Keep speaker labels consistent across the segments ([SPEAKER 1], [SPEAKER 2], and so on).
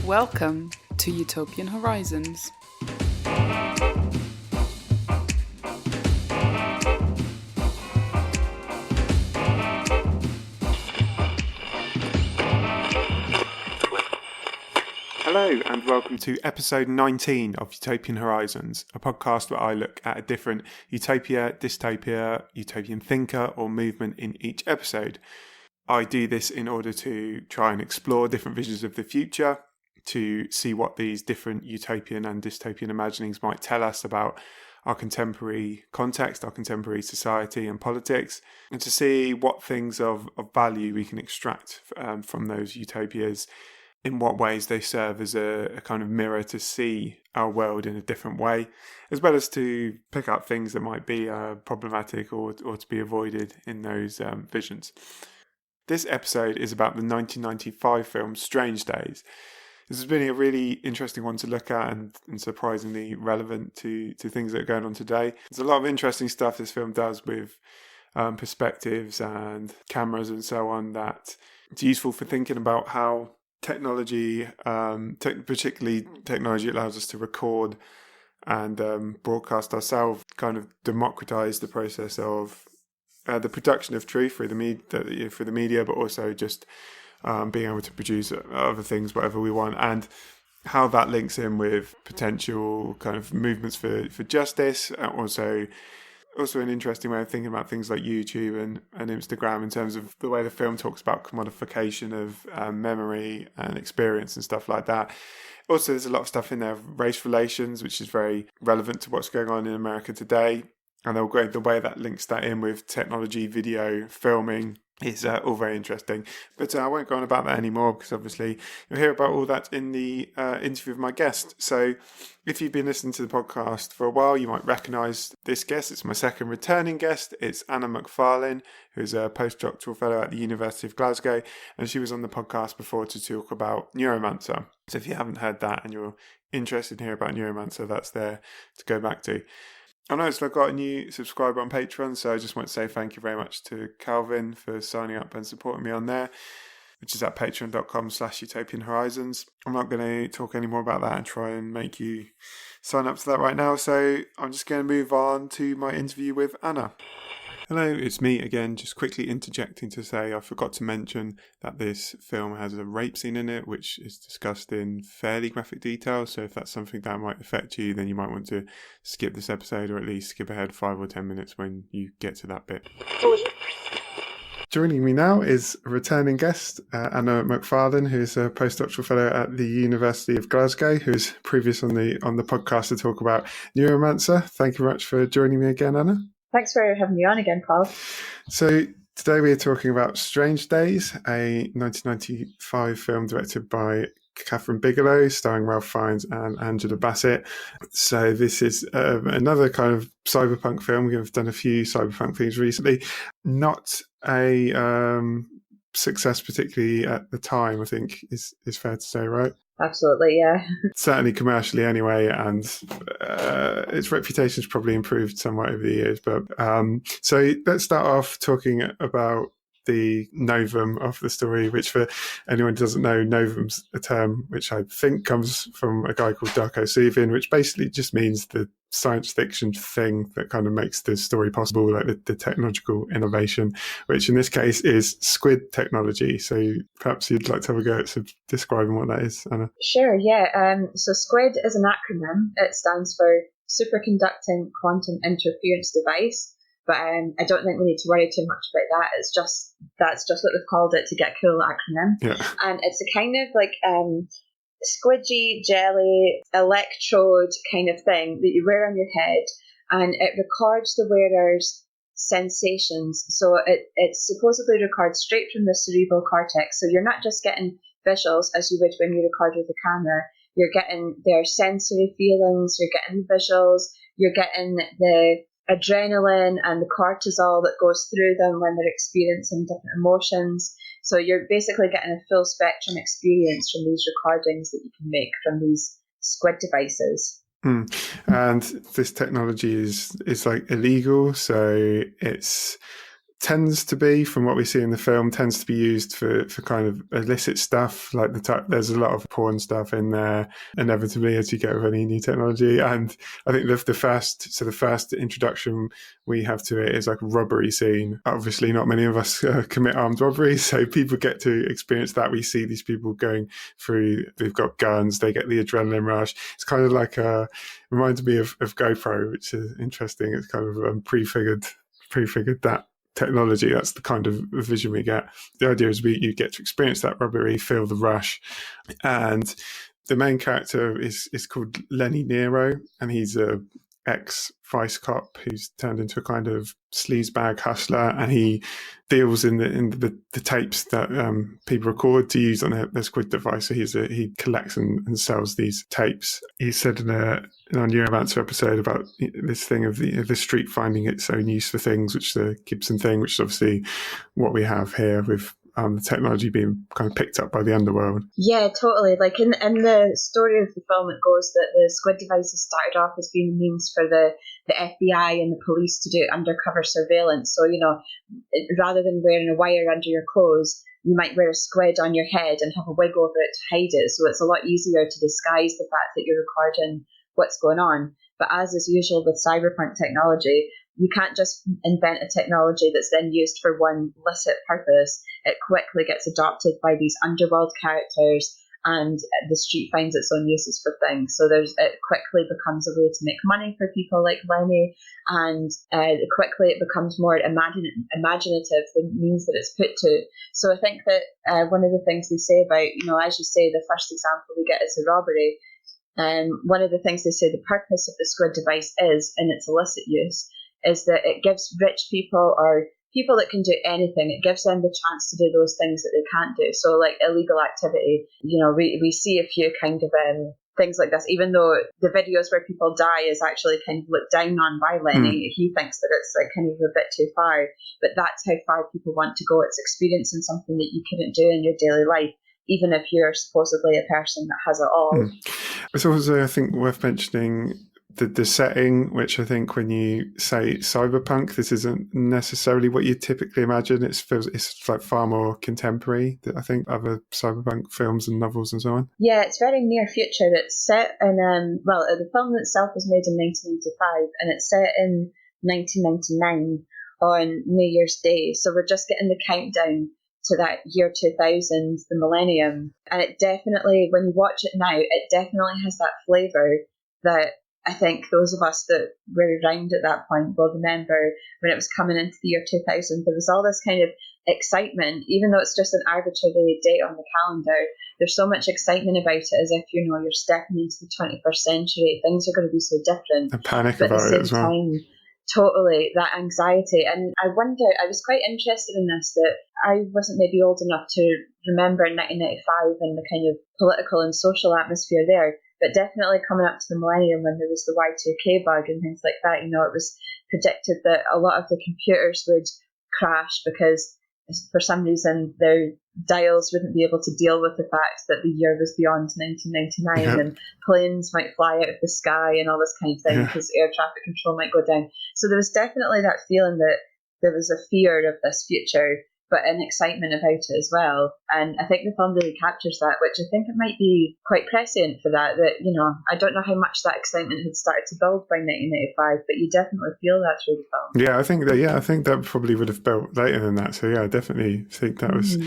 [SPEAKER 1] Welcome to Utopian Horizons.
[SPEAKER 2] Hello and welcome to episode 19 of Utopian Horizons, a podcast where I look at a different utopia, dystopia, utopian thinker or movement in each episode. I do this in order to try and explore different visions of the future, to see what these different utopian and dystopian imaginings might tell us about our contemporary context, our contemporary society and politics, and to see what things of value we can extract from those utopias, in what ways they serve as a kind of mirror to see our world in a different way, as well as to pick up things that might be problematic or to be avoided in those visions. This episode is about the 1995 film Strange Days. This has been a really interesting one to look at and surprisingly relevant to things that are going on today. There's a lot of interesting stuff this film does with perspectives and cameras and so on that it's useful for thinking about how technology, particularly technology allows us to record and broadcast ourselves, kind of democratize the process of the production of truth through the media, but also just being able to produce other things, whatever we want, and how that links in with potential kind of movements for justice. Also an interesting way of thinking about things like YouTube and Instagram in terms of the way the film talks about commodification of memory and experience and stuff like that. Also, there's a lot of stuff in there of race relations, which is very relevant to what's going on in America today. And the way that links that in with technology, video, filming is all very interesting. But I won't go on about that anymore because obviously you'll hear about all that in the interview with my guest. So if you've been listening to the podcast for a while, you might recognise this guest. It's my second returning guest. It's Anna McFarlane, who's a postdoctoral fellow at the University of Glasgow. And she was on the podcast before to talk about Neuromancer. So if you haven't heard that and you're interested in hearing about Neuromancer, that's there to go back to. I noticed I've got a new subscriber on Patreon, so I just want to say thank you very much to Calvin for signing up and supporting me on there, which is at patreon.com/Utopian Horizons. I'm not going to talk any more about that and try and make you sign up to that right now, so I'm just going to move on to my interview with Anna. Hello, it's me again, just quickly interjecting to say I forgot to mention that this film has a rape scene in it, which is discussed in fairly graphic detail, so if that's something that might affect you, then you might want to skip this episode or at least skip ahead 5 or 10 minutes when you get to that bit. Joining me now is a returning guest, Anna McFarlane, who's a postdoctoral fellow at the University of Glasgow, who's previous on the podcast to talk about Neuromancer. Thank you very much for joining me again, Anna.
[SPEAKER 3] Thanks for having me on again, Paul.
[SPEAKER 2] So today we are talking about Strange Days, a 1995 film directed by Catherine Bigelow, starring Ralph Fiennes and Angela Bassett. So this is another kind of cyberpunk film. We've done a few cyberpunk things recently. Not a success particularly at the time, I think is fair to say, right?
[SPEAKER 3] Absolutely, yeah.
[SPEAKER 2] Certainly commercially anyway, and its reputation's probably improved somewhat over the years. But so let's start off talking about the novum of the story, which for anyone who doesn't know, novum's a term which I think comes from a guy called Darko Suvin, which basically just means the science fiction thing that kind of makes the story possible, like the technological innovation, which in this case is squid technology. So perhaps you'd like to have a go at describing what that is, Anna.
[SPEAKER 3] Sure, yeah. So SQUID is an acronym. It stands for Superconducting Quantum Interference Device. But I don't think we need to worry too much about that. That's just what they've called it to get a cool acronym.
[SPEAKER 2] Yeah.
[SPEAKER 3] And it's a kind of like squidgy jelly electrode kind of thing that you wear on your head, and it records the wearer's sensations. So it supposedly records straight from the cerebral cortex. So you're not just getting visuals as you would when you record with a camera. You're getting their sensory feelings. You're getting visuals. You're getting the adrenaline and the cortisol that goes through them when they're experiencing different emotions. So you're basically getting a full spectrum experience from these recordings that you can make from these squid devices.
[SPEAKER 2] And this technology is like illegal, so it's tends to be, from what we see in the film, tends to be used for kind of illicit stuff. Like there's a lot of porn stuff in there, inevitably, as you get with any new technology. And I think the first introduction we have to it is like a robbery scene. Obviously, not many of us commit armed robbery, so people get to experience that. We see these people going through, they've got guns, they get the adrenaline rush. It's kind of like reminds me of GoPro, which is interesting. It's kind of prefigured that technology. That's the kind of vision we get. The idea is you get to experience that robbery, feel the rush. And the main character is called Lenny Nero, and he's a ex-vice cop who's turned into a kind of sleazebag hustler, and he deals in the tapes that people record to use on their squid device. So he collects and sells these tapes. He said in a Neuromancer episode about this thing of the street finding its own use for things, which the Gibson thing, which is obviously what we have here with the technology being kind of picked up by the underworld.
[SPEAKER 3] Yeah, totally. Like in the story of the film, it goes that the squid devices started off as being means for the FBI and the police to do undercover surveillance. So, rather than wearing a wire under your clothes, you might wear a squid on your head and have a wig over it to hide it. So it's a lot easier to disguise the fact that you're recording what's going on. But as is usual with cyberpunk technology, you can't just invent a technology that's then used for one licit purpose. It quickly gets adopted by these underworld characters, and the street finds its own uses for things. So it quickly becomes a way to make money for people like Lenny, and quickly it becomes more imaginative, the means that it's put to. So I think that one of the things they say about, as you say, the first example we get is a robbery. One of the things they say the purpose of the squid device is, in its illicit use, is that it gives rich people or people that can do anything, it gives them the chance to do those things that they can't do. So like illegal activity, we see a few kind of things like this, even though the videos where people die is actually kind of looked down on by Lenny. He thinks that it's like kind of a bit too far, but that's how far people want to go. It's experiencing something that you couldn't do in your daily life, even if you're supposedly a person that has it all.
[SPEAKER 2] It's also, I think, worth mentioning the setting, which I think when you say cyberpunk, this isn't necessarily what you typically imagine. It's like far more contemporary than I think other cyberpunk films and novels and so on.
[SPEAKER 3] Yeah, it's very near future. It's set in, the film itself was made in 1985 and it's set in 1999 on New Year's Day. So we're just getting the countdown to that year 2000, the millennium. And it definitely, when you watch it now, it definitely has that flavour that I think those of us that were around at that point will remember when it was coming into the year 2000. There was all this kind of excitement, even though it's just an arbitrary date on the calendar. There's so much excitement about it, as if you're stepping into the 21st century. Things are going to be so different.
[SPEAKER 2] A panic
[SPEAKER 3] but
[SPEAKER 2] about it as well.
[SPEAKER 3] Totally, that anxiety. And I wonder, I was quite interested in this, that I wasn't maybe old enough to remember 1995 and the kind of political and social atmosphere there. But definitely coming up to the millennium when there was the Y2K bug and things like that, it was predicted that a lot of the computers would crash because for some reason their dials wouldn't be able to deal with the fact that the year was beyond 1999 and planes might fly out of the sky and all this kind of thing because air traffic control might go down. So there was definitely that feeling that there was a fear of this future, but an excitement about it as well. And I think the film really captures that, which I think it might be quite prescient for that, I don't know how much that excitement had started to build by 1985, but you definitely feel that through the film.
[SPEAKER 2] I think that probably would have built later than that. So I definitely think that was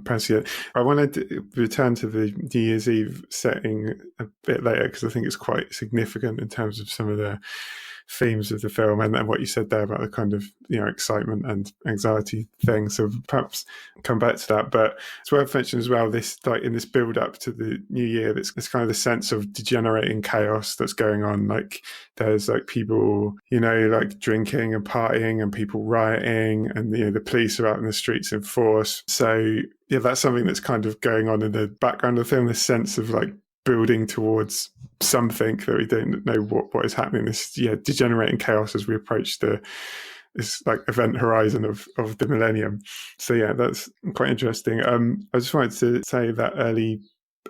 [SPEAKER 2] prescient. I wanted to return to the New Year's Eve setting a bit later because I think it's quite significant in terms of some of the themes of the film and what you said there about the kind of excitement and anxiety thing. So perhaps come back to that, but it's worth mentioning as well, this like in this build up to the new year, it's kind of the sense of degenerating chaos that's going on. Like there's like people like drinking and partying and people rioting, and the police are out in the streets in force. So that's something that's kind of going on in the background of the film, this sense of like building towards something that we don't know what is happening, this degenerating chaos as we approach this like event horizon of the millennium. So that's quite interesting. I just wanted to say that early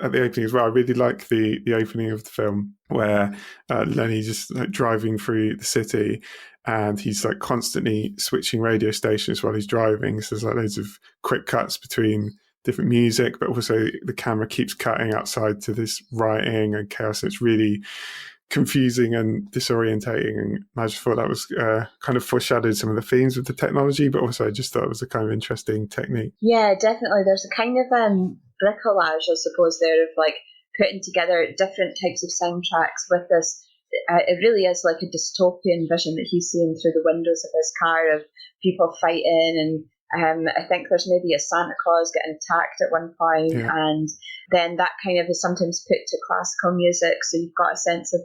[SPEAKER 2] at the opening as well, I really like the opening of the film where Lenny just like driving through the city and he's like constantly switching radio stations while he's driving. So there's like loads of quick cuts between different music, but also the camera keeps cutting outside to this rioting and chaos. It's really confusing and disorientating, and I just thought that was kind of foreshadowed some of the themes of the technology, but also I just thought it was a kind of interesting technique.
[SPEAKER 3] Yeah, definitely. There's a kind of bricolage, I suppose, there of like putting together different types of soundtracks with this. It really is like a dystopian vision that he's seeing through the windows of his car of people fighting, and I think there's maybe a Santa Claus getting attacked at one point, and then that kind of is sometimes put to classical music, so you've got a sense of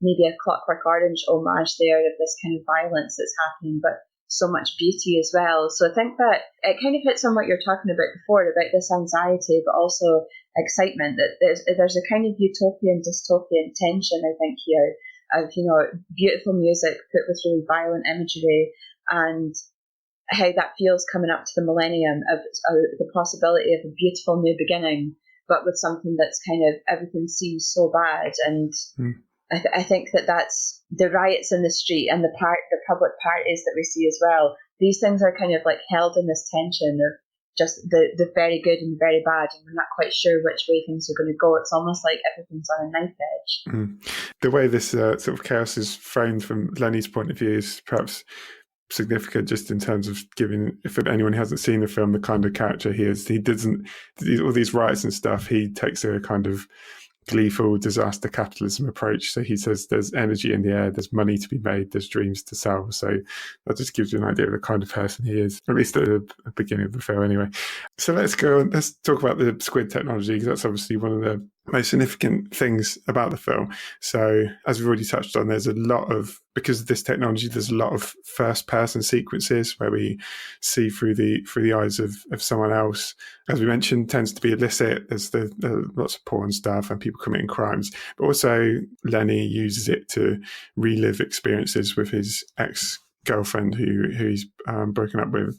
[SPEAKER 3] maybe a Clockwork Orange homage there of this kind of violence that's happening, but so much beauty as well. So I think that it kind of hits on what you're talking about before, about this anxiety, but also excitement, that there's a kind of utopian, dystopian tension, I think, here, of, beautiful music put with really violent imagery, and how that feels coming up to the millennium of the possibility of a beautiful new beginning, but with something that's kind of, everything seems so bad. And I think that's the riots in the street and the public parties that we see as well. These things are kind of like held in this tension of just the very good and the very bad, and we're not quite sure which way things are going to go. It's almost like everything's on a knife edge.
[SPEAKER 2] The way this sort of chaos is framed from Lenny's point of view is perhaps significant, just in terms of giving, if anyone hasn't seen the film, the kind of character he is. He doesn't, all these riots and stuff, he takes a kind of gleeful disaster capitalism approach. So he says there's energy in the air, there's money to be made, there's dreams to sell. So that just gives you an idea of the kind of person he is, at least at the beginning of the film anyway. So let's talk about the squid technology, because that's obviously one of the most significant things about the film. So as we've already touched on, because of this technology, there's a lot of first person sequences where we see through the eyes of someone else. As we mentioned, tends to be illicit. There's lots of porn stuff and people committing crimes, but also Lenny uses it to relive experiences with his ex-girlfriend who he's broken up with.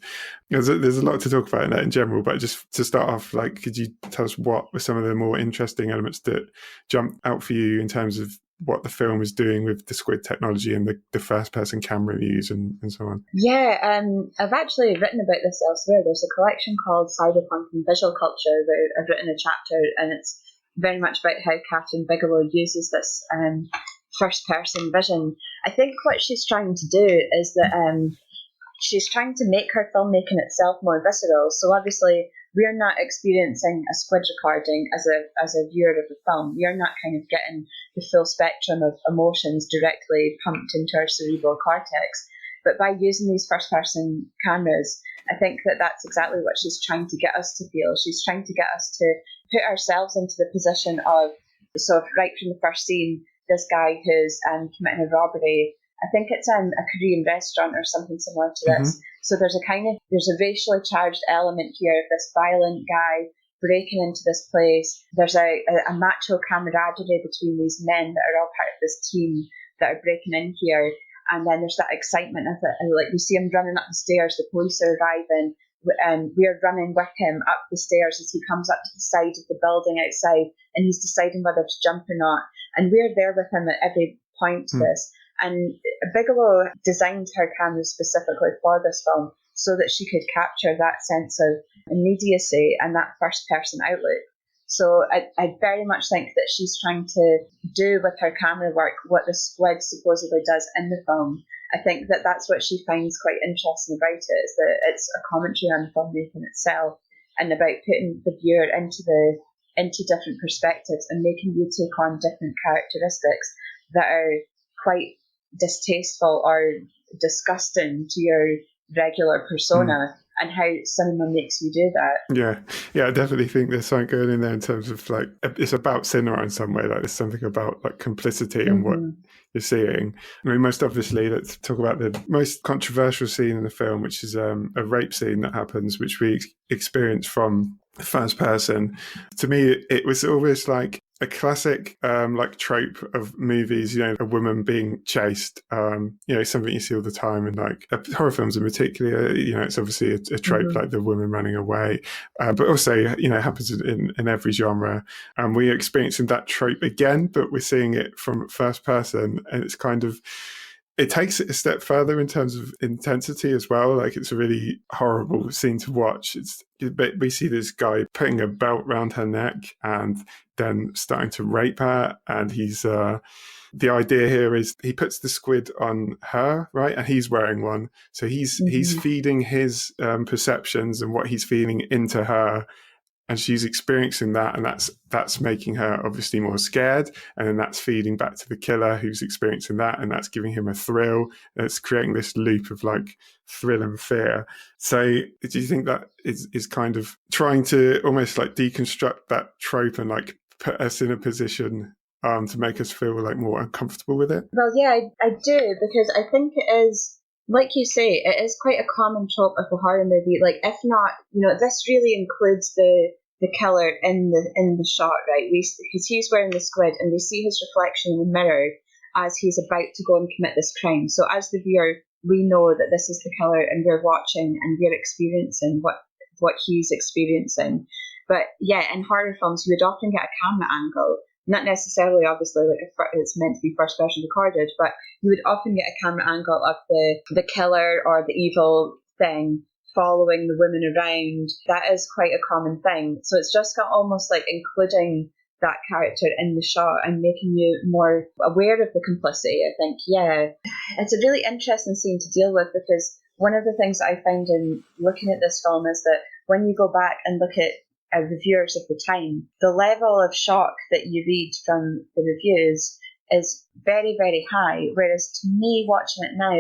[SPEAKER 2] There's a lot to talk about in that in general, but just to start off, like, could you tell us what were some of the more interesting elements that jumped out for you in terms of what the film is doing with the squid technology and the first person camera views and so on?
[SPEAKER 3] Yeah, I've actually written about this elsewhere. There's a collection called Cyberpunk and Visual Culture where I've written a chapter, and it's very much about how Catherine Bigelow uses this first person vision. I think what she's trying to do is that she's trying to make her filmmaking itself more visceral. So obviously we're not experiencing a squid recording as a viewer of the film. We're not kind of getting the full spectrum of emotions directly pumped into our cerebral cortex. But by using these first-person cameras, I think that that's exactly what she's trying to get us to feel. She's trying to get us to put ourselves into the position of, so right from the first scene, this guy who's committing a robbery. I think it's a Korean restaurant or something similar to this. So there's a racially charged element here of this violent guy breaking into this place. There's a macho camaraderie between these men that are all part of this team that are breaking in here. And then there's that excitement of it. And like, we see him running up the stairs, the police are arriving, and we're running with him up the stairs as he comes up to the side of the building outside, and he's deciding whether to jump or not. And we're there with him at every point to this. And Bigelow designed her camera specifically for this film so that she could capture that sense of immediacy and that first person outlook. So I very much think that she's trying to do with her camera work what the squid supposedly does in the film. I think that that's what she finds quite interesting about it, is that it's a commentary on filmmaking itself and about putting the viewer into different perspectives and making you take on different characteristics that are quite distasteful or disgusting to your regular persona, and how cinema makes you do that.
[SPEAKER 2] Yeah, I definitely think there's something going in there in terms of like, it's about cinema in some way. Like there's something about like complicity and what you're seeing. I mean, most obviously, let's talk about the most controversial scene in the film, which is a rape scene that happens, which we experience from the first person. To me, it was almost like a classic like trope of movies, a woman being chased, something you see all the time in like horror films in particular. It's obviously a trope, like the woman running away, but also it happens in every genre, and we're experiencing that trope again, but we're seeing it from first person, and it's kind of, it takes it a step further in terms of intensity as well. Like, it's a really horrible scene to watch. We see this guy putting a belt around her neck and then starting to rape her, and he's the idea here is he puts the squid on her, right? And he's wearing one. So he's feeding his perceptions and what he's feeling into her. And she's experiencing that. And that's making her obviously more scared. And then that's feeding back to the killer who's experiencing that. And that's giving him a thrill. And it's creating this loop of like thrill and fear. So do you think that is kind of trying to almost like deconstruct that trope and like put us in a position to make us feel like more uncomfortable with it?
[SPEAKER 3] Well, yeah, I do, because I think it is, like you say, it is quite a common trope of a horror movie. Like, if not, this really includes the killer in the shot, right? Because he's wearing the squid, and we see his reflection in the mirror as he's about to go and commit this crime. So as the viewer, we know that this is the killer, and we're watching and we're experiencing what he's experiencing. But yeah, in horror films, you would often get a camera angle. Not necessarily, obviously, like if it's meant to be first person recorded, but you would often get a camera angle of the killer or the evil thing following the woman around. That is quite a common thing. So it's just got almost like including that character in the shot and making you more aware of the complicity, I think. Yeah, it's a really interesting scene to deal with, because one of the things that I find in looking at this film is that when you go back and look at reviewers of the time, the level of shock that you read from the reviews is very, very high. Whereas to me, watching it now,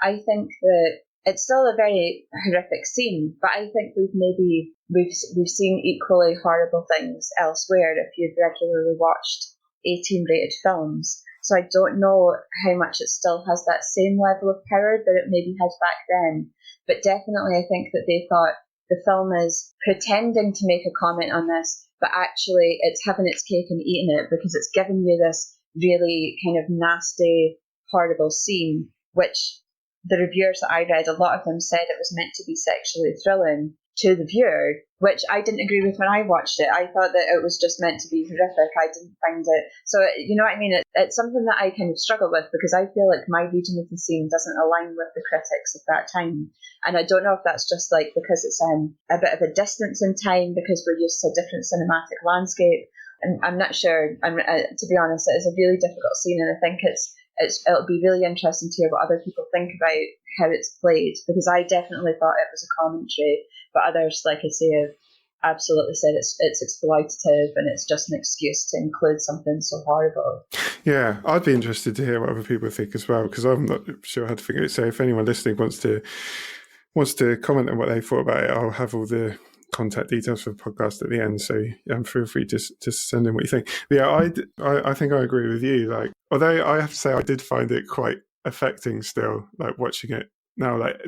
[SPEAKER 3] I think that it's still a very horrific scene, but I think we've seen equally horrible things elsewhere if you've regularly watched 18-rated films. So I don't know how much it still has that same level of power that it maybe had back then. But definitely I think that they thought the film is pretending to make a comment on this, but actually it's having its cake and eating it, because it's giving you this really kind of nasty, horrible scene, which the reviewers that I read, a lot of them said it was meant to be sexually thrilling to the viewer, which I didn't agree with when I watched it. I thought that it was just meant to be horrific. I didn't find it. So, you know what I mean? It's something that I kind of struggle with, because I feel like my reading of the scene doesn't align with the critics of that time. And I don't know if that's just like because it's a bit of a distance in time, because we're used to a different cinematic landscape. And I'm not sure. To be honest, it is a really difficult scene, and I think it'll be really interesting to hear what other people think about how it's played, because I definitely thought it was a commentary, but others, like I say, have absolutely said it's exploitative and it's just an excuse to include something so horrible.
[SPEAKER 2] Yeah, I'd be interested to hear what other people think as well, because I'm not sure how to figure it. So if anyone listening wants to comment on what they thought about it, I'll have all the contact details for the podcast at the end, so feel free to send in what you think. But yeah, I think I agree with you. Like, although I have to say I did find it quite affecting still, like watching it now. Like,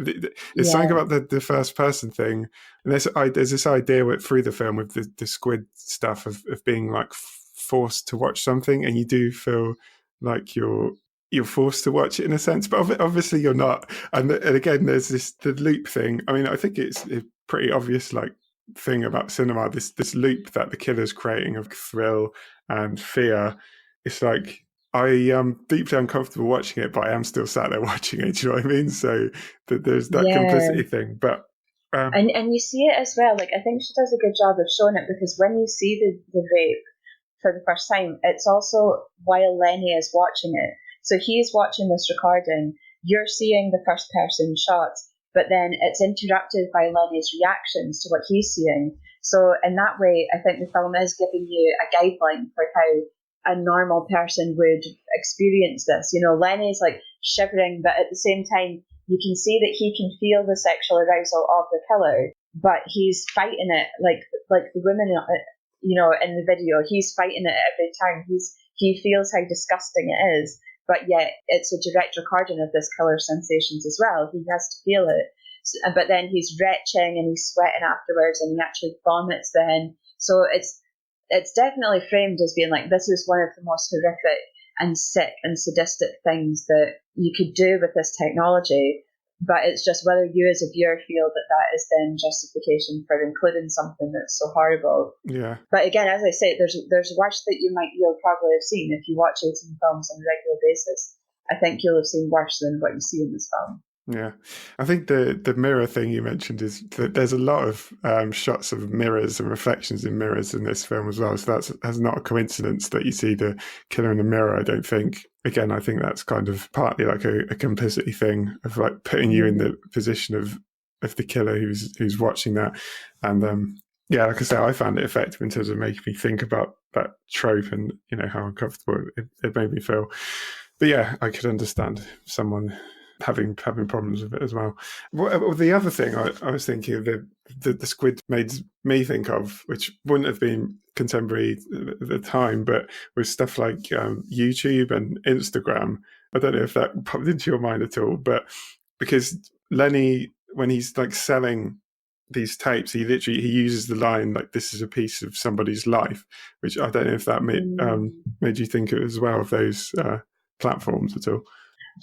[SPEAKER 2] there's something about the first person thing, and there's this idea through the film with the squid stuff of being like forced to watch something, and you do feel like you're forced to watch it in a sense, but obviously you're not. And again, there's the loop thing. I mean, I think it's pretty obvious, like, thing about cinema, this loop that the killer's creating of thrill and fear. It's like, I am deeply uncomfortable watching it, but I am still sat there watching it. Do you know what I mean? So there's that complicity thing. But
[SPEAKER 3] and you see it as well. Like, I think she does a good job of showing it, because when you see the rape for the first time, it's also while Lenny is watching it. So he's watching this recording. You're seeing the first person shots, but then it's interrupted by Lenny's reactions to what he's seeing. So in that way, I think the film is giving you a guideline for how a normal person would experience this. Lenny's like shivering, but at the same time, you can see that he can feel the sexual arousal of the killer, but he's fighting it like the women, in the video. He's fighting it every time. He feels how disgusting it is. But yet it's a direct recording of this killer's sensations as well. He has to feel it. But then he's retching and he's sweating afterwards, and he actually vomits then. So it's definitely framed as being like, this is one of the most horrific and sick and sadistic things that you could do with this technology. But it's just whether you as a viewer feel that is then justification for including something that's so horrible.
[SPEAKER 2] Yeah.
[SPEAKER 3] But again, as I say, there's worse that you'll probably have seen if you watch 18 films on a regular basis. I think you'll have seen worse than what you see in this film.
[SPEAKER 2] Yeah, I think the mirror thing you mentioned is that there's a lot of shots of mirrors and reflections in mirrors in this film as well. So that's not a coincidence that you see the killer in the mirror, I don't think. Again, I think that's kind of partly like a complicity thing of like putting you in the position of the killer who's watching that. And yeah, like I say, I found it effective in terms of making me think about that trope and, you know, how uncomfortable it made me feel. But yeah, I could understand someone having problems with it as well. The other thing I was thinking of the squid made me think of, which wouldn't have been contemporary at the time, but was stuff like YouTube and Instagram. I don't know if that popped into your mind at all, but because Lenny, when he's like selling these tapes, he uses the line like, "This is a piece of somebody's life," which I don't know if that made you think as well of those platforms at all.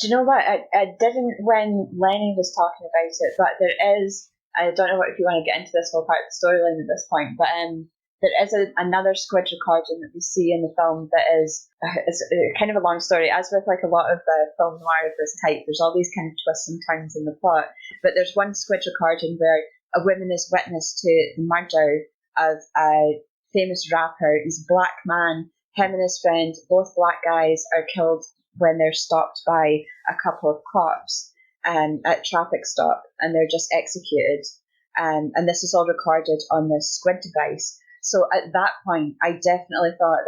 [SPEAKER 3] Do you know what? I didn't when Lenny was talking about it, but there is, I don't know if you want to get into this whole part of the storyline at this point, but there is another squid recording that we see in the film that is it's kind of a long story. As with like a lot of the film noir of this type, there's all these kind of twists and turns in the plot, but there's one squid recording where a woman is witness to the murder of a famous rapper. He's a black man. Him and his friend, both black guys, are killed when they're stopped by a couple of cops at traffic stop, and they're just executed. And this is all recorded on this squid device. So at that point, I definitely thought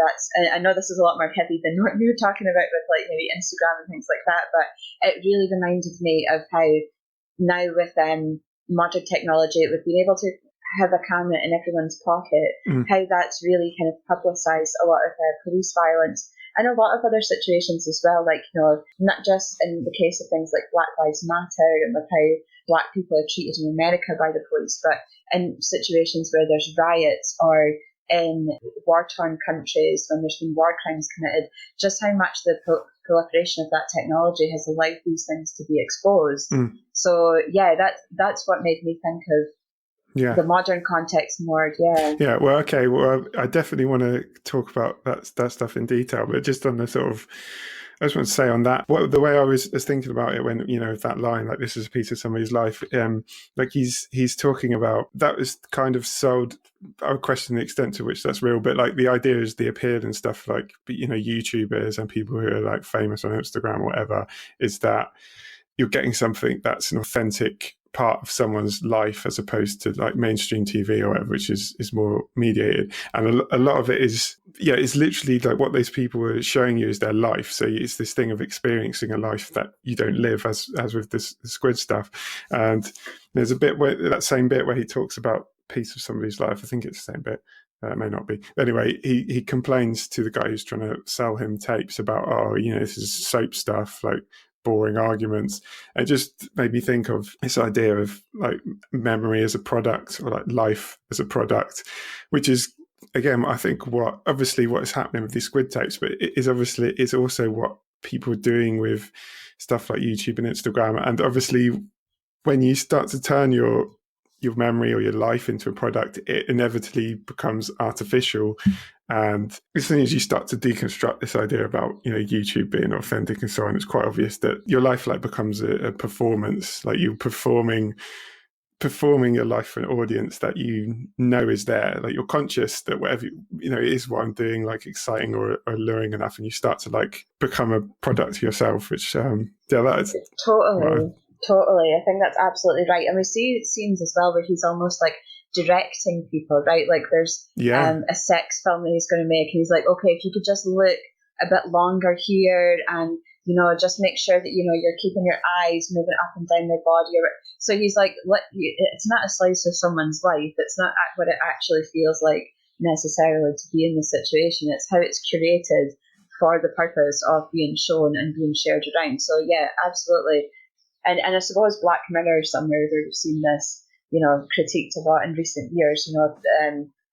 [SPEAKER 3] I know this is a lot more heavy than what you were talking about with like maybe Instagram and things like that, but it really reminded me of how now with modern technology, with being able to have a camera in everyone's pocket, how that's really kind of publicised a lot of police violence. And a lot of other situations as well, like, you know, not just in the case of things like Black Lives Matter and with how black people are treated in America by the police, but in situations where there's riots or in war-torn countries when there's been war crimes committed, just how much the proliferation of that technology has allowed these things to be exposed. So, yeah, that's what made me think of the modern context more.
[SPEAKER 2] Yeah, well, okay, well, I definitely want to talk about that stuff in detail, but just on the sort of, I just want to say on that, the way I was thinking about it when, you know, that line, like, this is a piece of somebody's life, like he's talking about, that was kind of sold, I would question the extent to which that's real, but like the idea is the appeared and stuff like, you know, YouTubers and people who are like famous on Instagram or whatever, is that you're getting something that's an authentic part of someone's life as opposed to like mainstream TV or whatever, which is more mediated. And a lot of it is, it's literally like what those people are showing you is their life. So it's this thing of experiencing a life that you don't live, as with this squid stuff. And there's a bit where, that same bit where he talks about piece of somebody's life. I think it's the same bit. It may not be. Anyway, he complains to the guy who's trying to sell him tapes about, oh, you know, this is soap stuff, like boring arguments. It just made me think of this idea of like memory as a product, or like life as a product, which is, again, I think what is happening with these squid tapes, but it's also what people are doing with stuff like YouTube and Instagram. And obviously when you start to turn your memory or your life into a product, it inevitably becomes artificial. And as soon as you start to deconstruct this idea about, you know, YouTube being authentic and so on, it's quite obvious that your life like becomes a performance, like you're performing your life for an audience that you know is there. Like you're conscious that whatever, you know, it is what I'm doing, like exciting or alluring enough, and you start to like become a product yourself, which that is
[SPEAKER 3] Totally. I think that's absolutely right. And we see scenes as well where he's almost like directing people, right? Like there's a sex film that he's going to make, and he's like, okay, if you could just look a bit longer here, and, you know, just make sure that, you know, you're keeping your eyes moving up and down their body. So he's like, it's not a slice of someone's life. It's not what it actually feels like necessarily to be in the situation. It's how it's curated for the purpose of being shown and being shared around. So yeah, absolutely. And I suppose Black Mirror is somewhere where we've seen this, you know, critiqued a lot in recent years. You know,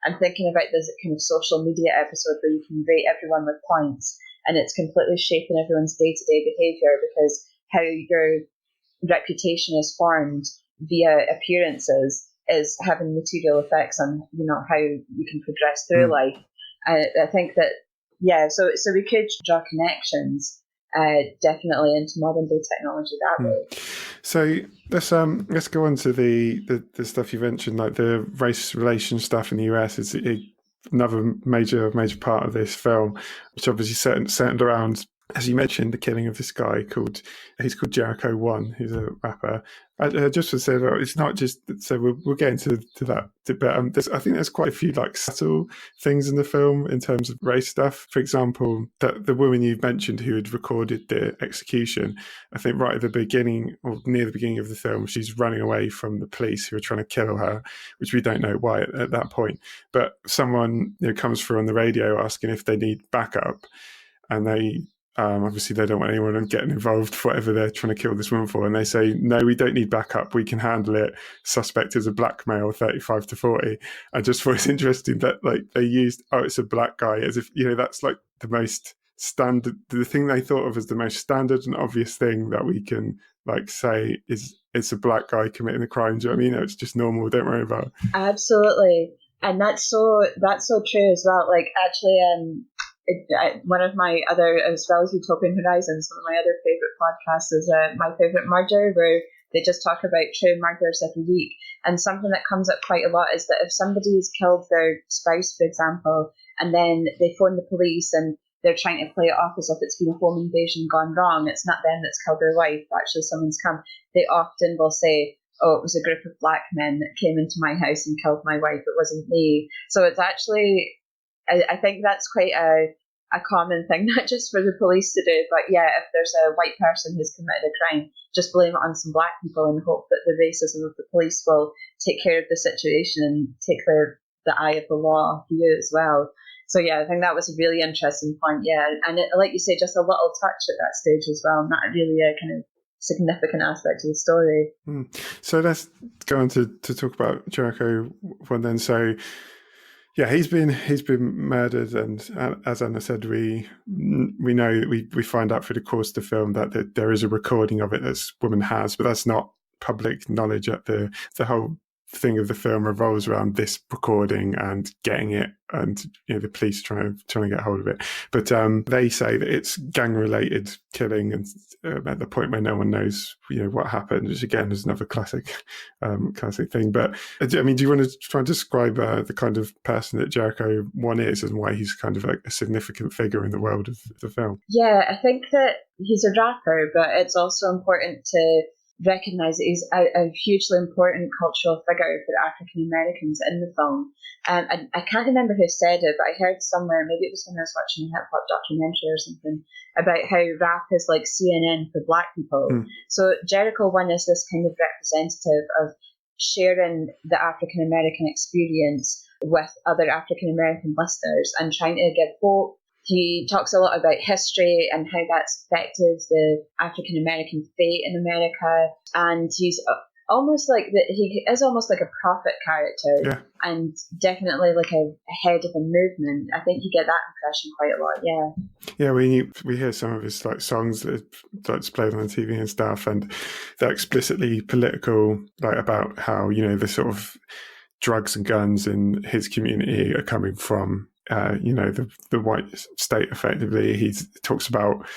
[SPEAKER 3] I'm thinking about this kind of social media episode where you can rate everyone with points, and it's completely shaping everyone's day-to-day behaviour, because how your reputation is formed via appearances is having material effects on, you know, how you can progress through life. I think that, so we could draw connections definitely into modern day technology that way.
[SPEAKER 2] So let's go on to the stuff you mentioned, like the race relations stuff in the US. Is another major part of this film, which obviously centered around, as you mentioned, the killing of this guy he's called Jericho One, who's a rapper. I just would say that it's not just, so we'll get into that, but I think there's quite a few like subtle things in the film in terms of race stuff. For example, that the woman you mentioned who had recorded the execution, I think right at the beginning or near the beginning of the film, she's running away from the police who are trying to kill her, which we don't know why at that point. But someone comes through on the radio asking if they need backup, and they obviously they don't want anyone getting involved for whatever they're trying to kill this woman for, and they say, no, we don't need backup, we can handle it, suspect is a black male, 35 to 40. I just thought it's interesting that like they used, oh, it's a black guy, as if that's like the most standard, the thing they thought of as the most standard and obvious thing that we can like say is it's a black guy committing the crime. Do you know what I mean? It's just normal, don't worry about it.
[SPEAKER 3] Absolutely. And that's so true as well. Like actually, one of my other, as well as Utopian Horizons, one of my other favourite podcasts is My Favourite Murder, where they just talk about true murders every week. And something that comes up quite a lot is that if somebody's killed their spouse, for example, and then they phone the police and they're trying to play it off as if it's been a home invasion gone wrong, it's not them that's killed their wife, actually someone's come, they often will say, oh, it was a group of black men that came into my house and killed my wife, it wasn't me. So it's actually, I think that's quite a common thing, not just for the police to do, but yeah, if there's a white person who's committed a crime, just blame it on some black people and hope that the racism of the police will take care of the situation and take the eye of the law off you as well. So yeah, I think that was a really interesting point, yeah. And like you say, just a little touch at that stage as well, not really a kind of significant aspect of the story.
[SPEAKER 2] So let's go on to talk about Jericho One then. So yeah, he's been murdered, and as Anna said, we know, we find out through the course of the film that there is a recording of it that this woman has, but that's not public knowledge. At the whole thing of the film revolves around this recording and getting it, and the police trying to get hold of it. But they say that it's gang related killing, and at the point where no one knows what happened, which again is another classic thing. But I mean, do you want to try and describe the kind of person that Jericho One is and why he's kind of like a significant figure in the world of the film?
[SPEAKER 3] Yeah, I think that he's a rapper, but it's also important to recognise that he's a hugely important cultural figure for African Americans in the film. I can't remember who said it, but I heard somewhere, maybe it was when I was watching a hip hop documentary or something, about how rap is like CNN for black people. So Jericho One is this kind of representative of sharing the African American experience with other African American listeners and trying to give hope. He talks a lot about history and how that's affected the African American fate in America, and he's almost like he is almost like a prophet character, and definitely like a head of a movement. I think you get that impression quite a lot.
[SPEAKER 2] Yeah, we hear some of his like songs that's played on the TV and stuff, and they're explicitly political, like about how the sort of drugs and guns in his community are coming from the white state. Effectively, he talks about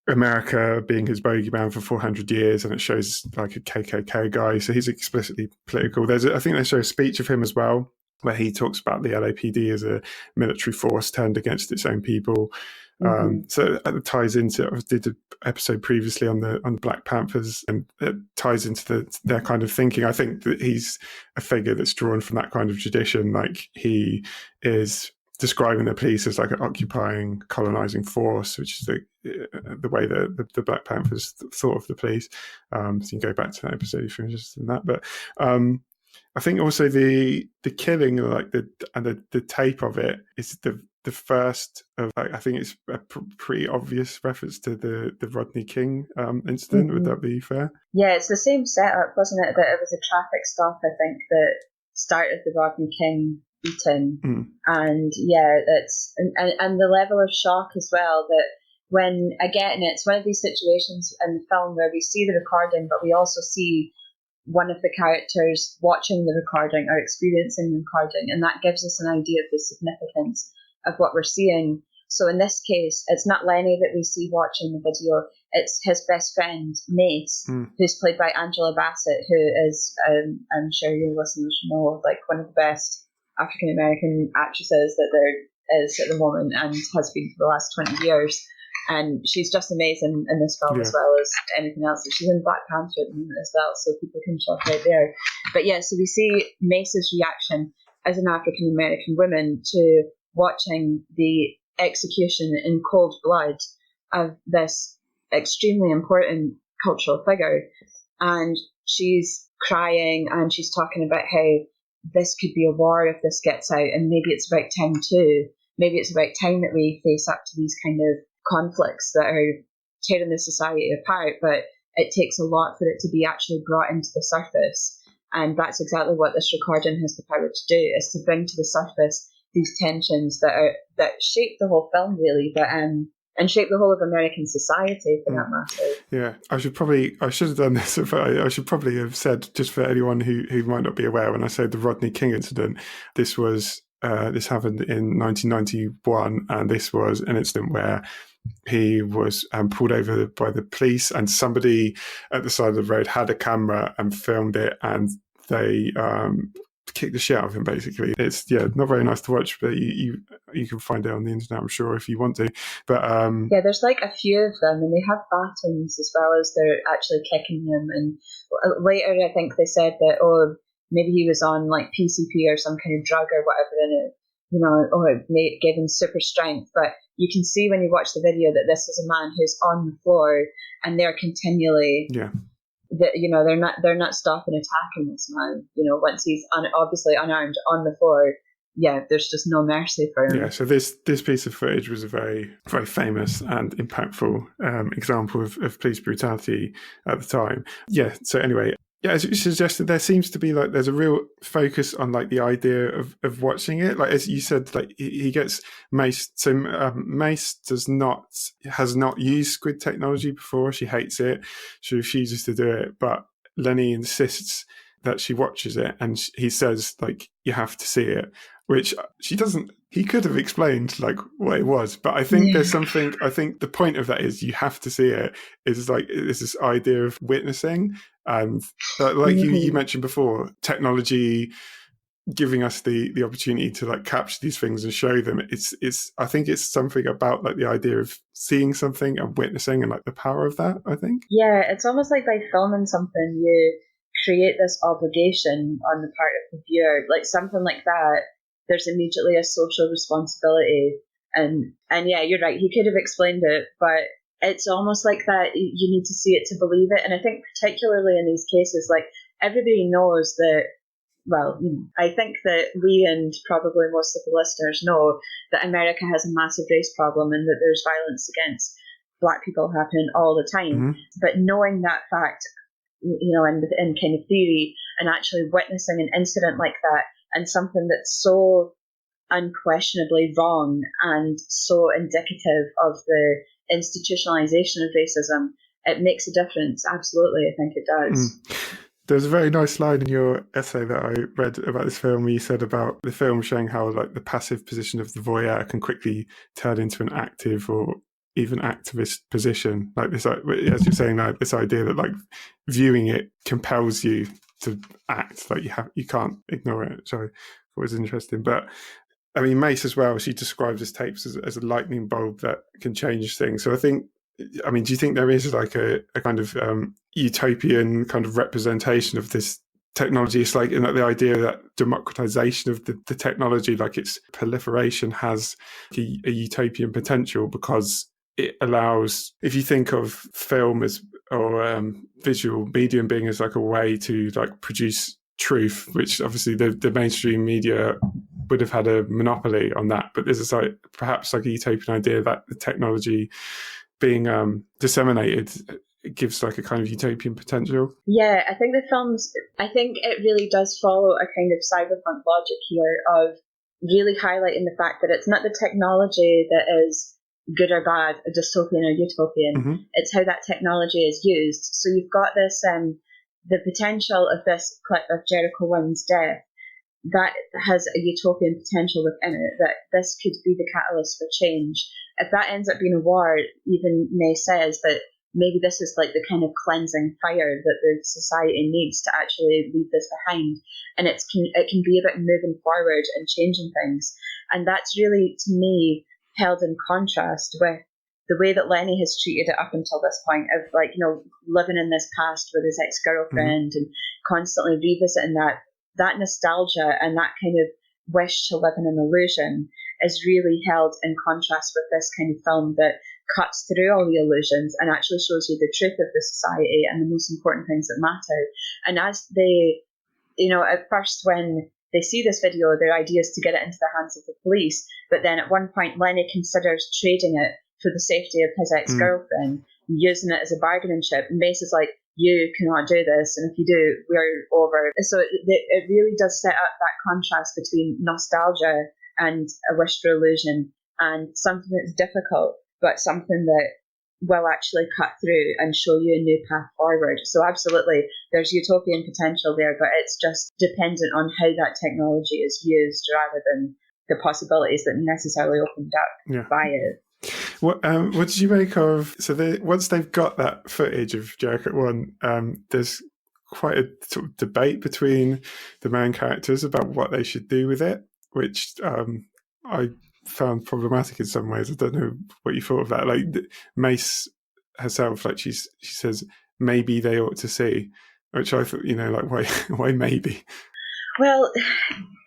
[SPEAKER 2] America being his bogeyman for 400 years, and it shows like a KKK guy, so he's explicitly political. I think they show a speech of him as well where he talks about the LAPD as a military force turned against its own people. So it ties into, I did an episode previously on the Black Panthers, and it ties into their kind of thinking. I think that he's a figure that's drawn from that kind of tradition. Like, he is describing the police as like an occupying, colonizing force, which is the way that the Black Panthers thought of the police. So you can go back to that episode if you're interested in that. But I think also the killing, like the tape of it, is the first of, I think it's a pretty obvious reference to the Rodney King incident. Would that be fair?
[SPEAKER 3] Yeah, it's the same setup, wasn't it? That it was a traffic stop, I think, that started the Rodney King beating. And yeah, that's and the level of shock as well, that when, again, it's one of these situations in the film where we see the recording, but we also see one of the characters watching the recording or experiencing the recording, and that gives us an idea of the significance of what we're seeing. So in this case, it's not Lenny that we see watching the video, it's his best friend, Mace, who's played by Angela Bassett, who is, I'm sure your listeners know, like one of the best African-American actresses that there is at the moment and has been for the last 20 years. And she's just amazing in this film as well as anything else. She's in Black Panther at the moment as well, so people can check out there. But yeah, so we see Mace's reaction as an African-American woman to watching the execution in cold blood of this extremely important cultural figure. And she's crying and she's talking about how this could be a war if this gets out, and maybe it's about time too. Maybe it's about time that we face up to these kind of conflicts that are tearing the society apart, but it takes a lot for it to be actually brought into the surface. And that's exactly what this recording has the power to do, is to bring to the surface these tensions that shape the whole film, really, but and shape the whole of American society, for that matter. Yeah,
[SPEAKER 2] I should have done this, but I should probably have said, just for anyone who might not be aware, when I say the Rodney King incident, this happened in 1991, and this was an incident where he was pulled over by the police, and somebody at the side of the road had a camera and filmed it, and they kicked the shit out of him, basically. It's not very nice to watch, but you can find it on the internet, I'm sure, if you want to. But
[SPEAKER 3] there's like a few of them, and they have batons as well as they're actually kicking them. And later I think they said that maybe he was on like PCP or some kind of drug or whatever, and it gave him super strength. But you can see when you watch the video that this is a man who's on the floor, and they're continually they're not stopping attacking this man. Once he's obviously unarmed on the floor, there's just no mercy for him.
[SPEAKER 2] Yeah, so this piece of footage was a very, very famous and impactful example of police brutality at the time. Yeah, so anyway, as you suggested, there seems to be there's a real focus on the idea of watching it. As you said, he gets Mace. So Mace has not used squid technology before. She hates it. She refuses to do it. But Lenny insists that she watches it, and he says you have to see it, which she doesn't. He could have explained what it was, but I think there's something. I think the point of that is you have to see it. Is this idea of witnessing. And you mentioned before, technology giving us the opportunity to capture these things and show them. I think it's something about the idea of seeing something and witnessing and the power of that, I think.
[SPEAKER 3] Yeah, it's almost like by filming something, you create this obligation on the part of the viewer. Something like that, there's immediately a social responsibility. And yeah, you're right, he could have explained it, but it's almost like that you need to see it to believe it. And I think particularly in these cases, everybody knows that, I think that we and probably most of the listeners know that America has a massive race problem and that there's violence against Black people happening all the time. Mm-hmm. But knowing that fact, in kind of theory, and actually witnessing an incident like that and something that's so unquestionably wrong and so indicative of the institutionalization of racism, it makes a difference. Absolutely, I think it does.
[SPEAKER 2] There's a very nice line in your essay that I read about this film where you said about the film showing how the passive position of the voyeur can quickly turn into an active or even activist position. This, as you're saying, this idea that viewing it compels you to act. You can't ignore it. So it was interesting. But I mean, Mace as well, she describes his tapes as a lightning bulb that can change things. So do you think there is a kind of utopian kind of representation of this technology? It's the idea that democratization of the technology, its proliferation has a utopian potential because it allows, if you think of film or visual medium being as a way to produce truth, which obviously the mainstream media would have had a monopoly on that, but there's perhaps a utopian idea that the technology being disseminated, it gives a kind of utopian potential.
[SPEAKER 3] Yeah, I think it really does follow a kind of cyberpunk logic here of really highlighting the fact that it's not the technology that is good or bad, a dystopian or utopian. Mm-hmm. It's how that technology is used. So you've got this the potential of this clip of Jericho Wynne's death that has a utopian potential within it, that this could be the catalyst for change. If that ends up being a war, even May says that maybe this is like the kind of cleansing fire that the society needs to actually leave this behind. And it can be about moving forward and changing things. And that's really, to me, held in contrast with the way that Lenny has treated it up until this point of, like, living in this past with his ex-girlfriend and constantly revisiting that nostalgia and that kind of wish to live in an illusion is really held in contrast with this kind of film that cuts through all the illusions and actually shows you the truth of the society and the most important things that matter. And as they, at first when they see this video, their idea is to get it into the hands of the police, but then at one point Lenny considers trading it for the safety of his ex-girlfriend, using it as a bargaining chip, and Mace is like, you cannot do this, and if you do, we're over. So it really does set up that contrast between nostalgia and a wish for illusion, and something that's difficult, but something that will actually cut through and show you a new path forward. So absolutely, there's utopian potential there, but it's just dependent on how that technology is used rather than the possibilities that necessarily opened up by it.
[SPEAKER 2] What did you make of? So once they've got that footage of Jericho 1, there's quite a sort of debate between the main characters about what they should do with it, which I found problematic in some ways. I don't know what you thought of that. Like Mace herself, like she says, maybe they ought to see, which I thought, why maybe?
[SPEAKER 3] Well,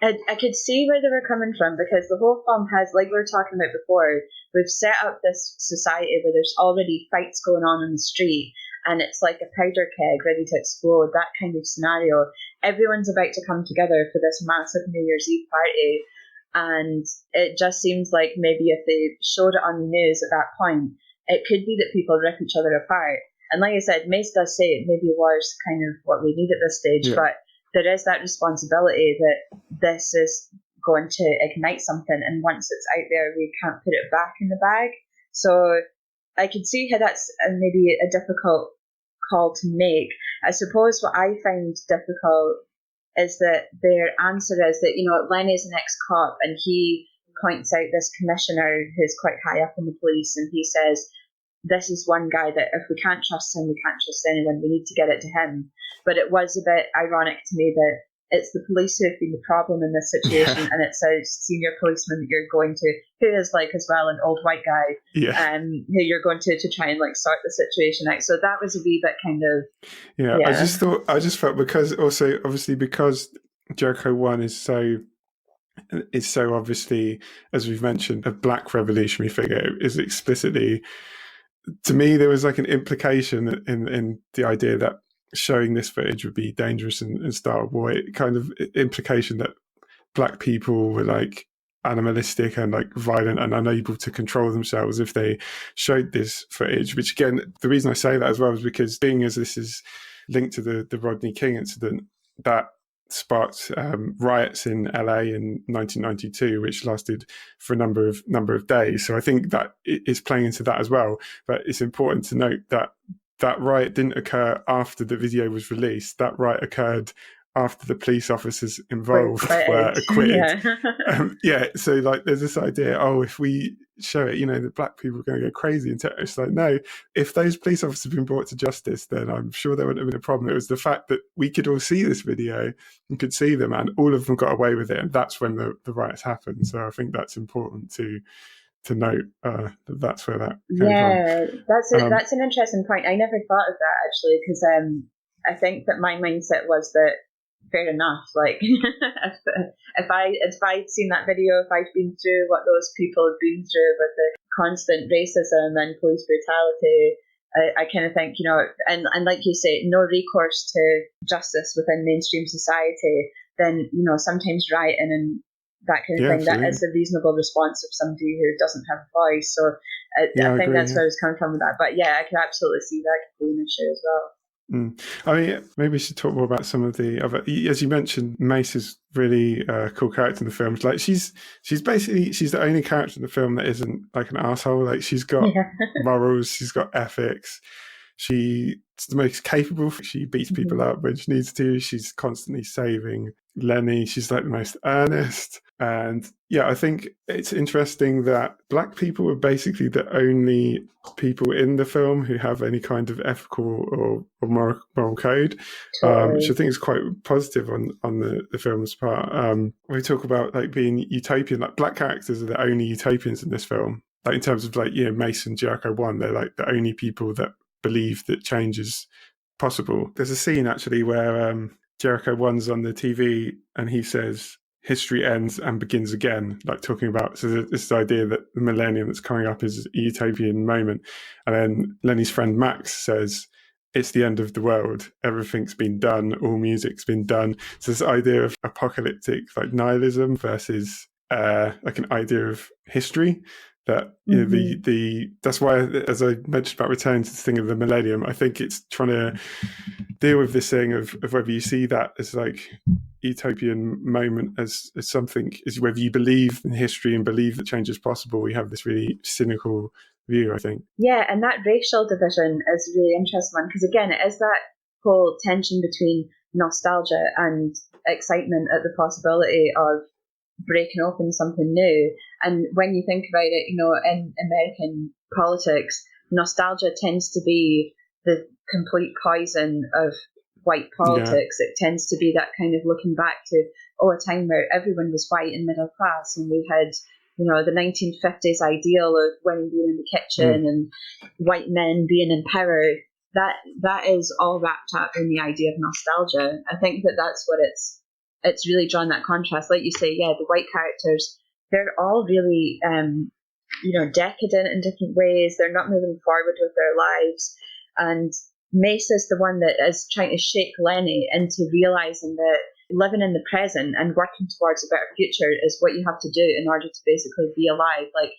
[SPEAKER 3] I could see where they were coming from, because the whole film has, like we were talking about before, we've set up this society where there's already fights going on in the street, and it's like a powder keg ready to explode, that kind of scenario. Everyone's about to come together for this massive New Year's Eve party, and it just seems like maybe if they showed it on the news at that point, it could be that people rip each other apart. And like I said, Mace does say it, maybe war's kind of what we need at this stage, but there is that responsibility that this is going to ignite something, and once it's out there, we can't put it back in the bag. So I could see how that's maybe a difficult call to make. I suppose what I find difficult is that their answer is that, Lenny's an ex-cop, and he points out this commissioner who's quite high up in the police, and he says, this is one guy that if we can't trust him, we can't trust anyone, we need to get it to him. But it was a bit ironic to me that it's the police who have been the problem in this situation, and it's a senior policeman that you're going to, who is like as well an old white guy, who you're going to try and like sort the situation out. So that was a wee bit kind of
[SPEAKER 2] I just felt, because also obviously because Jericho 1 is so obviously, as we've mentioned, a black revolutionary figure, is explicitly, to me there was like an implication in the idea that showing this footage would be dangerous and start a war. It kind of implication that black people were like animalistic and like violent and unable to control themselves if they showed this footage, which again, the reason I say that as well is because being as this is linked to the Rodney King incident that sparked riots in LA in 1992, which lasted for a number of days. So I think that it is playing into that as well. But it's important to note that that riot didn't occur after the video was released. That riot occurred after the police officers involved were acquitted. So like there's this idea, if we show it, the black people are going to go crazy. And it's like, no, if those police officers had been brought to justice, then I'm sure there wouldn't have been a problem. It was the fact that we could all see this video and could see them, and all of them got away with it. And that's when the riots happened. So I think that's important to note that's where that came from.
[SPEAKER 3] That's an interesting point. I never thought of that actually, because I think that my mindset was that fair enough. Like if I'd seen that video, if I'd been through what those people have been through with the constant racism and police brutality, I kind of think, and like you say, no recourse to justice within mainstream society, then sometimes rioting and that kind of thing, absolutely. That is a reasonable response of somebody who doesn't have a voice. So I think that's where I was coming from with that. But yeah, I can absolutely see that could be an issue as well.
[SPEAKER 2] I mean, maybe we should talk more about some of the other, as you mentioned, Mace is really a cool character in the film. Like she's the only character in the film that isn't like an asshole. Like she's got morals, she's got ethics. She's the most capable. She beats people up when she needs to. She's constantly saving Lenny, she's like the most earnest. And yeah, I think it's interesting that black people are basically the only people in the film who have any kind of ethical or moral code, which I think is quite positive on the film's part. We talk about like being utopian, like black characters are the only utopians in this film. Like in terms of like, Mace and Jericho 1, they're like the only people that believe that change is possible. There's a scene actually where Jericho 1's on the TV and he says, history ends and begins again, like talking about this idea that the millennium that's coming up is a utopian moment. And then Lenny's friend Max says, it's the end of the world. Everything's been done. All music's been done. So this idea of apocalyptic like nihilism versus like an idea of history. That that's why, as I mentioned about returning to the thing of the millennium, I think it's trying to deal with this thing of whether you see that as like utopian moment as something, is whether you believe in history and believe that change is possible. We have this really cynical view, I think.
[SPEAKER 3] Yeah, and that racial division is a really interesting one, because again, it is that whole tension between nostalgia and excitement at the possibility of breaking open something new. And when you think about it, in American politics, nostalgia tends to be the complete poison of white politics. Yeah. It tends to be that kind of looking back to, a time where everyone was white and middle class, and we had, the 1950s ideal of women being in the kitchen and white men being in power. That is all wrapped up in the idea of nostalgia. I think that's what it's really drawn that contrast. Like you say, the white characters, they're all really, decadent in different ways. They're not moving forward with their lives. And Mace is the one that is trying to shake Lenny into realizing that living in the present and working towards a better future is what you have to do in order to basically be alive. Like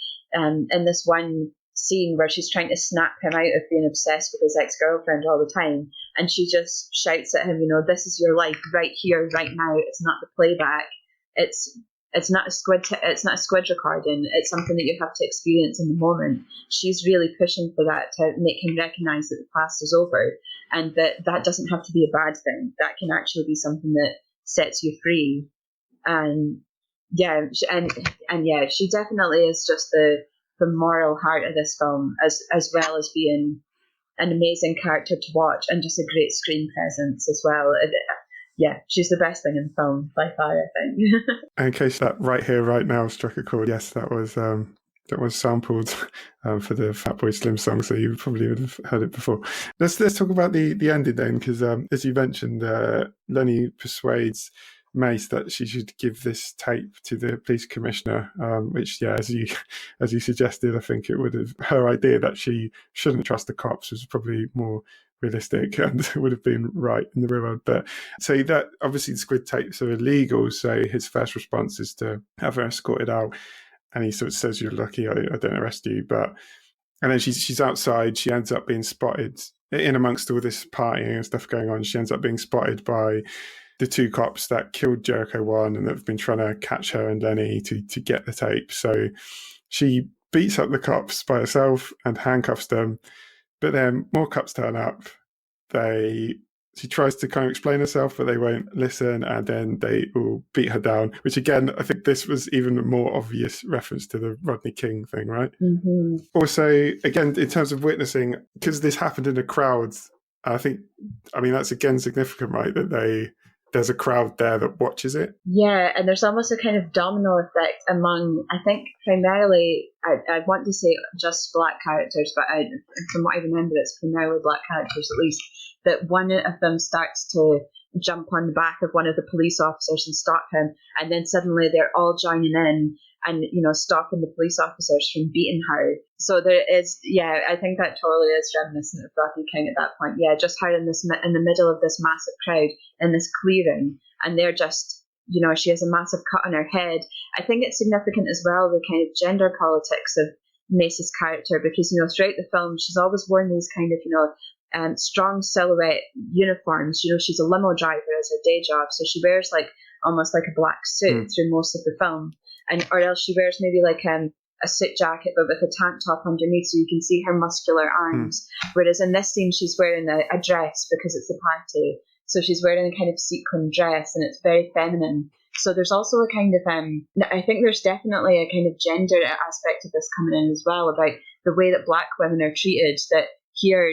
[SPEAKER 3] in this one scene where she's trying to snap him out of being obsessed with his ex-girlfriend all the time, and she just shouts at him, this is your life right here, right now. It's not the playback. It's not a squid recording. It's something that you have to experience in the moment. She's really pushing for that to make him recognize that the past is over, and that doesn't have to be a bad thing. That can actually be something that sets you free. And she definitely is just the moral heart of this film, as well as being an amazing character to watch and just a great screen presence as well. She's the best thing in the film by far, I think.
[SPEAKER 2] In case that right here, right now struck a chord, yes, that was sampled for the Fatboy Slim song, so you probably would have heard it before. Let's talk about the ending then, because as you mentioned, Lenny persuades Mace that she should give this tape to the police commissioner, which, as you suggested, I think it would have, her idea that she shouldn't trust the cops was probably more realistic and would have been right in the real world. But so that obviously the squid tapes are illegal, so his first response is to have her escorted out, and he sort of says, "You're lucky I don't arrest you." And then she's outside. She ends up being spotted in amongst all this partying and stuff going on. She ends up being spotted by the two cops that killed Jericho 1 and that have been trying to catch her and Lenny to get the tape. So she beats up the cops by herself and handcuffs them. But then more cops turn up. She tries to kind of explain herself, but they won't listen, and then they all beat her down, which again, I think this was even a more obvious reference to the Rodney King thing, right?
[SPEAKER 3] Mm-hmm.
[SPEAKER 2] Also, again, in terms of witnessing, because this happened in a crowd, that's again significant, right? That there's a crowd there that watches it.
[SPEAKER 3] Yeah, and there's almost a kind of domino effect among, I think, primarily, I want to say just black characters, but from what I remember, it's primarily black characters at least, that one of them starts to jump on the back of one of the police officers and stop him, and then suddenly they're all joining in and, stopping the police officers from beating her. So there is, I think that totally is reminiscent of Rodney King at that point. Yeah, just her in the middle of this massive crowd in this clearing, and they're just, she has a massive cut on her head. I think it's significant as well, the kind of gender politics of Mace's character, because, throughout the film, she's always worn these kind of, strong silhouette uniforms. She's a limo driver as her day job, so she wears almost like a black suit through most of the film, or else she wears maybe a suit jacket but with a tank top underneath, so you can see her muscular arms. Whereas in this scene, she's wearing a dress because it's a party, So she's wearing a kind of sequin dress, and it's very feminine. So there's also a kind of, I think there's definitely a kind of gender aspect of this coming in as well, about the way that black women are treated, that here,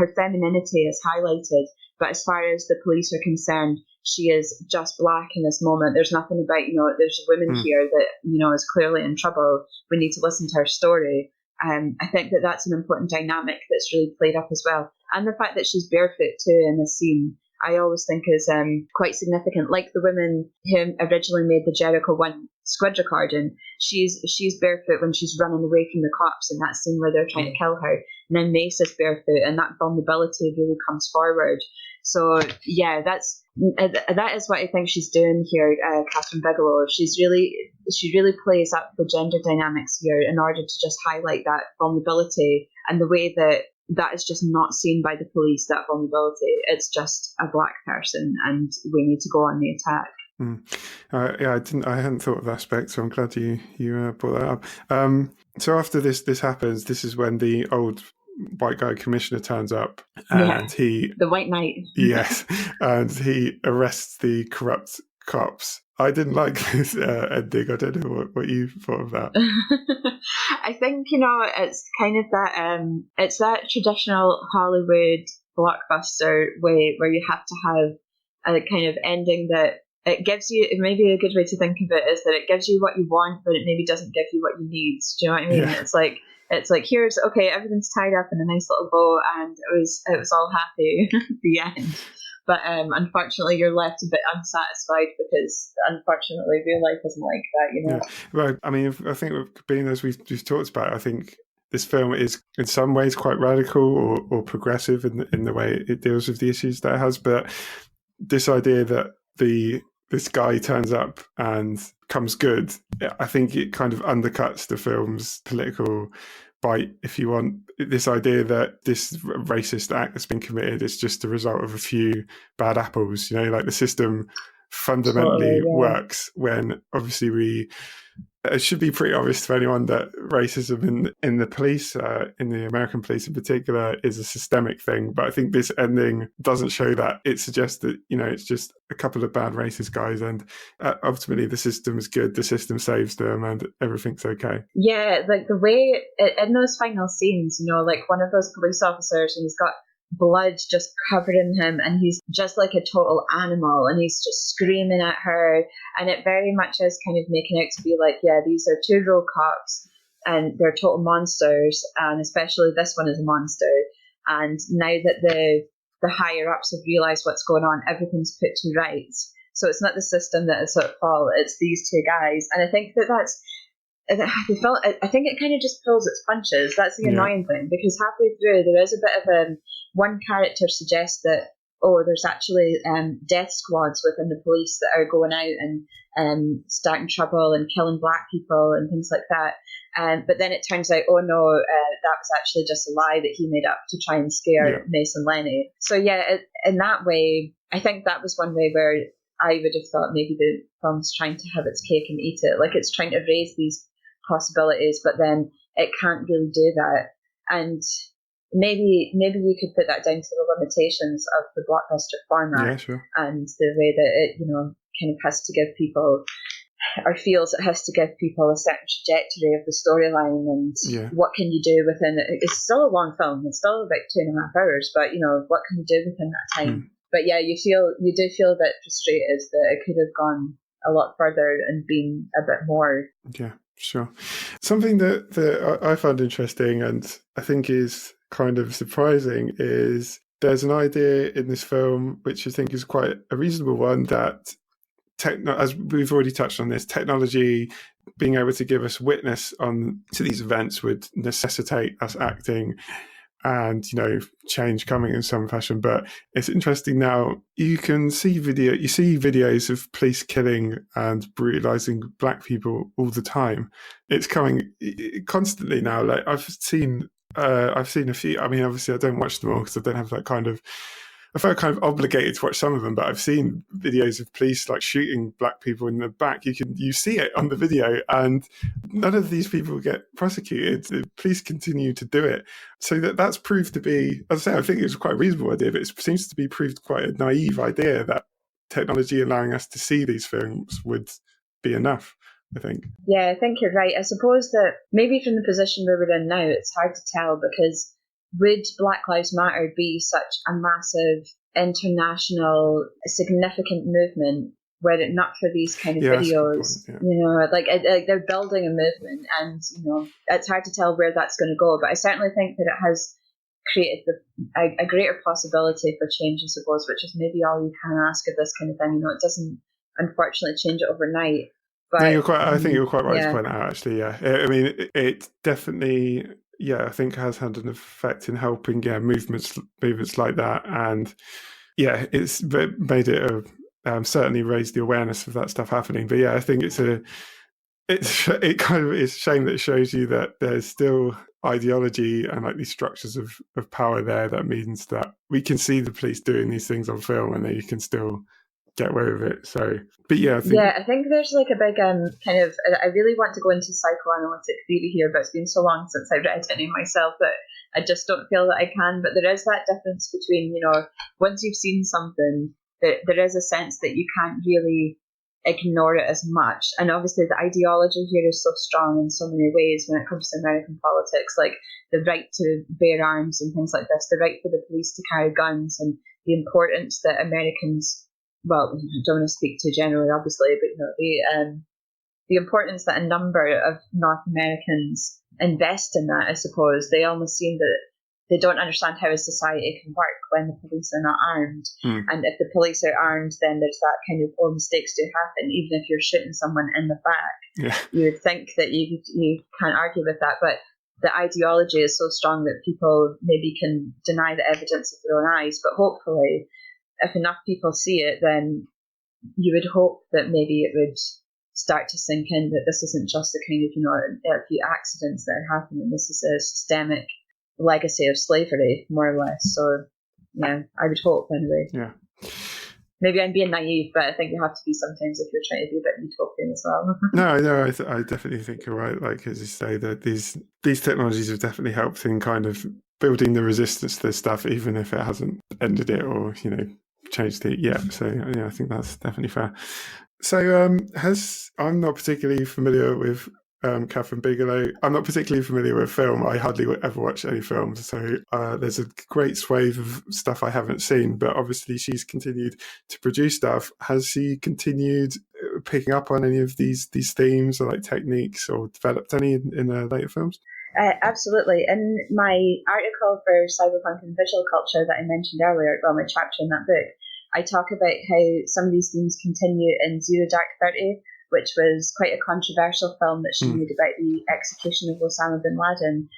[SPEAKER 3] her femininity is highlighted, but as far as the police are concerned, she is just black in this moment. There's nothing about, there's a woman here that, is clearly in trouble. We need to listen to her story. I think that that's an important dynamic that's really played up as well. And the fact that she's barefoot too in this scene, I always think is quite significant. Like the woman who originally made the Jericho 1 squid recording, she's barefoot when she's running away from the cops in that scene where they're trying to kill her. And then Mace is barefoot, and that vulnerability really comes forward. So yeah, that is what I think she's doing here, Catherine Bigelow. She really plays up the gender dynamics here in order to just highlight that vulnerability, and the way that is just not seen by the police, that vulnerability. It's just a black person, and we need to go on the attack.
[SPEAKER 2] I hadn't thought of that aspect, so I'm glad you brought that up. So after this happens, this is when the old white guy commissioner turns up, and the
[SPEAKER 3] white knight.
[SPEAKER 2] Yes, and he arrests the corrupt cops. I didn't like this ending. I don't know what you thought of that.
[SPEAKER 3] I think, it's kind of that, it's that traditional Hollywood blockbuster way where you have to have a kind of ending that it gives you, maybe a good way to think of it is that it gives you what you want, but it maybe doesn't give you what you need. Do you know what I mean? Yeah. It's like, here's, okay, everything's tied up in a nice little bow, and it was all happy at the end. But unfortunately, you're left a bit unsatisfied because, unfortunately, real life isn't like that,
[SPEAKER 2] Yeah. Well, I mean, I think being as we've talked about, I think this film is in some ways quite radical or progressive in the way it deals with the issues that it has. But this idea that this guy turns up and comes good, I think it kind of undercuts the film's political bite, if you want. This idea that this racist act that's been committed is just the result of a few bad apples, like the system fundamentally works, when obviously it should be pretty obvious to anyone that racism in the police, in the American police in particular, is a systemic thing. But I think this ending doesn't show that. It suggests that, it's just a couple of bad racist guys, and ultimately the system is good, the system saves them, and everything's okay.
[SPEAKER 3] Yeah, like the way, in those final scenes, like one of those police officers, and he's got blood just covering him, and he's just like a total animal, and he's just screaming at her, and it very much is kind of making out to be like, yeah, these are 2 real cops and they're total monsters, and especially this one is a monster, and now that the higher ups have realised what's going on, everything's put to rights. So it's not the system that is at fault, it's these 2 guys. And I think I think it kind of just pulls its punches. That's the annoying thing, because halfway through there is a bit of one character suggests that, there's actually death squads within the police that are going out and starting trouble and killing black people and things like that. But then it turns out, that was actually just a lie that he made up to try and scare Mason Lenny. So in that way, I think that was one way where I would have thought maybe the film's trying to have its cake and eat it. Like, it's trying to raise these possibilities, but then it can't really do that. And maybe you could put that down to the limitations of the blockbuster format, and the way that it, kind of has to give people, or feels it has to give people, a certain trajectory of the storyline, and what can you do within it. It's still a long film. It's still about 2.5 hours, but what can you do within that time? But yeah, you do feel a bit frustrated that it could have gone a lot further and been a bit more.
[SPEAKER 2] Yeah, sure. Something that I found interesting, and I think is kind of surprising, is there's an idea in this film, which I think is quite a reasonable one, that as we've already touched on this, technology being able to give us witness to these events would necessitate us acting and, change coming in some fashion. But it's interesting now, you see videos of police killing and brutalizing black people all the time. It's coming constantly now. Like, I've seen a few. I mean, obviously I don't watch them all because I don't have that kind of I felt kind of obligated to watch some of them, but I've seen videos of police like shooting black people in the back. You see it on the video, and none of these people get prosecuted. The police continue to do it. So that's proved to be, as I say, I think it was quite a reasonable idea, but it seems to be proved quite a naive idea that technology allowing us to see these films would be enough, I think.
[SPEAKER 3] Yeah, I think you're right. I suppose that maybe from the position where we're in now, it's hard to tell, because would Black Lives Matter be such a massive international significant movement were it not for these kind of videos? Like they're building a movement, and it's hard to tell where that's going to go, but I certainly think that it has created a greater possibility for change, I suppose, which is maybe all you can ask of this kind of thing. It doesn't unfortunately change it overnight. But
[SPEAKER 2] I think you're quite right to point that out, actually. Yeah, I mean, it definitely, I think has had an effect in helping, movements like that, and it's made it certainly raised the awareness of that stuff happening. But I think it's a shame that it shows you that there's still ideology and like these structures of power there. That means that we can see the police doing these things on film, and then you can still get away with it. So, but I think
[SPEAKER 3] there's like a big kind of, I really want to go into psychoanalytic theory here, but it's been so long since I've read any myself that I just don't feel that I can. But there is that difference between, once you've seen something, there is a sense that you can't really ignore it as much. And obviously the ideology here is so strong in so many ways when it comes to American politics, like the right to bear arms and things like this, the right for the police to carry guns, and the importance that Americans, well, I don't want to speak too generally, obviously, but the importance that a number of North Americans invest in that, I suppose. They almost seem that they don't understand how a society can work when the police are not armed. And if the police are armed, then there's that kind of, mistakes do happen, even if you're shooting someone in the back.
[SPEAKER 2] Yeah.
[SPEAKER 3] You would think that you can't argue with that, but the ideology is so strong that people maybe can deny the evidence with their own eyes. But hopefully, if enough people see it, then you would hope that maybe it would start to sink in that this isn't just a kind of, a few accidents that are happening. This is a systemic legacy of slavery, more or less. So, I would hope anyway.
[SPEAKER 2] Yeah.
[SPEAKER 3] Maybe I'm being naive, but I think you have to be sometimes if you're trying to be a bit utopian as well.
[SPEAKER 2] No, I definitely think you're right. Like, as you say, that these technologies have definitely helped in kind of building the resistance to this stuff, even if it hasn't ended it or, changed it yet. So, I think that's definitely fair. So, I'm not particularly familiar with Catherine Bigelow. I'm not particularly familiar with film. I hardly ever watch any films, so there's a great swathe of stuff I haven't seen, but obviously she's continued to produce stuff. Has she continued picking up on any of these themes or like techniques, or developed any in her later films?
[SPEAKER 3] Absolutely. In my article for Cyberpunk and Visual Culture that I mentioned earlier, my chapter in that book, I talk about how some of these themes continue in Zero Dark 30, which was quite a controversial film that she made about the execution of Osama bin Laden.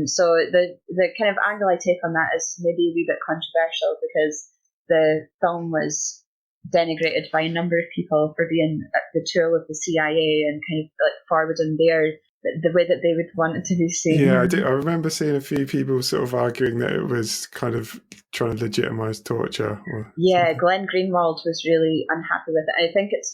[SPEAKER 3] So the kind of angle I take on that is maybe a wee bit controversial, because the film was denigrated by a number of people for being the tool of the CIA and kind of like forwarding the way that they would want it to be seen.
[SPEAKER 2] Yeah, I remember seeing a few people sort of arguing that it was kind of trying to legitimize torture.
[SPEAKER 3] Something. Glenn Greenwald was really unhappy with it. I think it's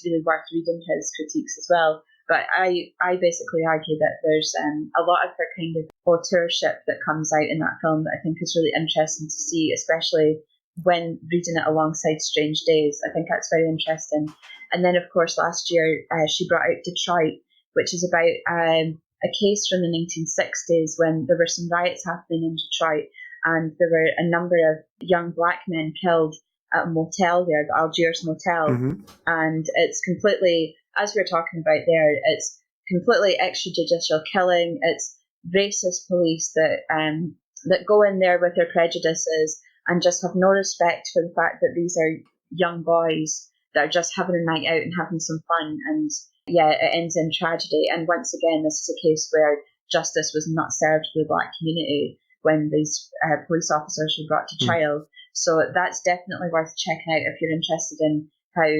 [SPEAKER 3] really worth reading his critiques as well. But I basically argue that there's a lot of her kind of authorship that comes out in that film that I think is really interesting to see, especially when reading it alongside Strange Days. I think that's very interesting. And then, of course, last year she brought out Detroit, which is about a case from the 1960s when there were some riots happening in Detroit, and there were a number of young black men killed at a motel there, the Algiers Motel. And it's completely, as we were talking about there, it's completely extrajudicial killing. It's racist police that go in there with their prejudices and just have no respect for the fact that these are young boys that are just having a night out and having some fun. And it ends in tragedy. And once again, this is a case where justice was not served to the black community when these police officers were brought to trial. So that's definitely worth checking out if you're interested in how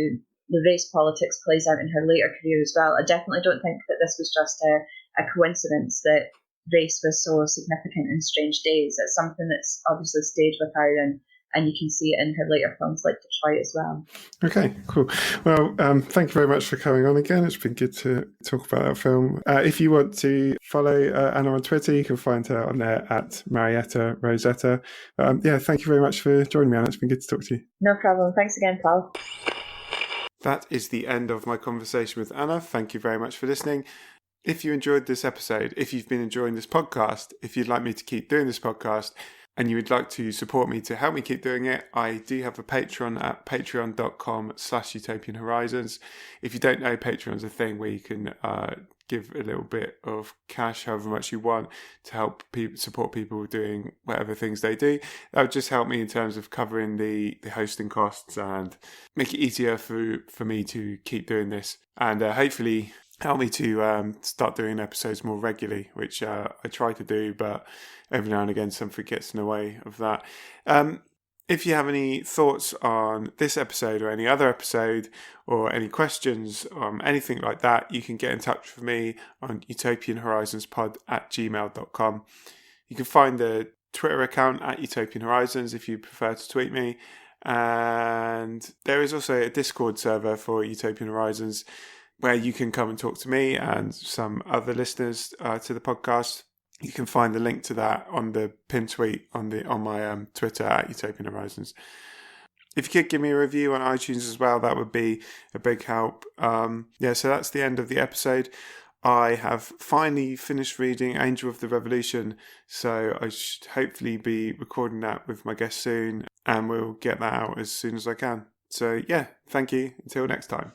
[SPEAKER 3] the race politics plays out in her later career as well. I definitely don't think that this was just a coincidence that race was so significant in Strange Days. It's something that's obviously stayed with her, and and you can see it in her later films like Detroit as well.
[SPEAKER 2] Okay, cool. Well, thank you very much for coming on again. It's been good to talk about that film. If you want to follow Anna on Twitter, you can find her on there at Marietta Rosetta. Thank you very much for joining me, Anna. It's been good to talk to you.
[SPEAKER 3] No problem. Thanks again, Paul.
[SPEAKER 2] That is the end of my conversation with Anna. Thank you very much for listening. If you enjoyed this episode, if you've been enjoying this podcast, if you'd like me to keep doing this podcast, and you would like to support me to help me keep doing it, I do have a Patreon at patreon.com/Utopian Horizons. If you don't know, Patreon's a thing where you can give a little bit of cash, however much you want, to help support people doing whatever things they do. That would just help me in terms of covering the hosting costs and make it easier for me to keep doing this. And hopefully help me to start doing episodes more regularly, which I try to do, but every now and again something gets in the way of that. If you have any thoughts on this episode or any other episode, or any questions, anything like that, you can get in touch with me on utopianhorizonspod@gmail.com. You can find the Twitter account at Utopian Horizons if you prefer to tweet me. And there is also a Discord server for Utopian Horizons, where you can come and talk to me and some other listeners to the podcast. You can find the link to that on the pinned tweet on my Twitter at Utopian Horizons. If you could give me a review on iTunes as well, that would be a big help. So that's the end of the episode. I have finally finished reading Angel of the Revolution, so I should hopefully be recording that with my guest soon, and we'll get that out as soon as I can. So thank you. Until next time.